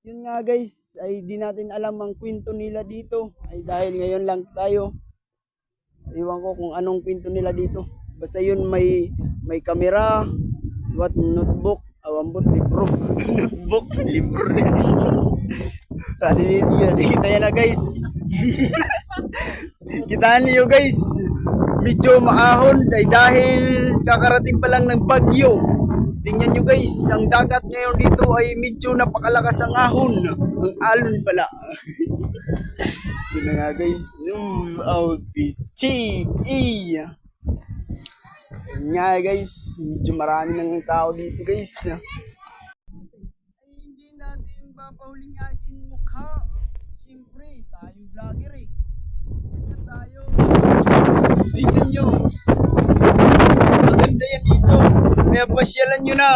Yun nga guys, ay di natin alam ang kwento nila dito. Ay dahil ngayon lang tayo. Iwan ko kung anong kwento nila dito. Basta yun may kamera, what notebook, awambot libro. Notebook, libro. Tadi kita yan na guys. Kitaan niyo guys. Medyo maahon dahil kakarating pa lang ng bagyo. Tingnan nyo guys, ang dagat ngayon dito ay medyo napakalakas ang ahon. Ang alon pala. Yun na nga guys. Yun nga guys, medyo marami ng tao dito guys. Ay, hindi natin papahuling ating mukha. Siyempre, tayong vlogger eh. Kanya tayo. Tingnan nyo. Maganda yan dito. Kaya pasyalan nyo na.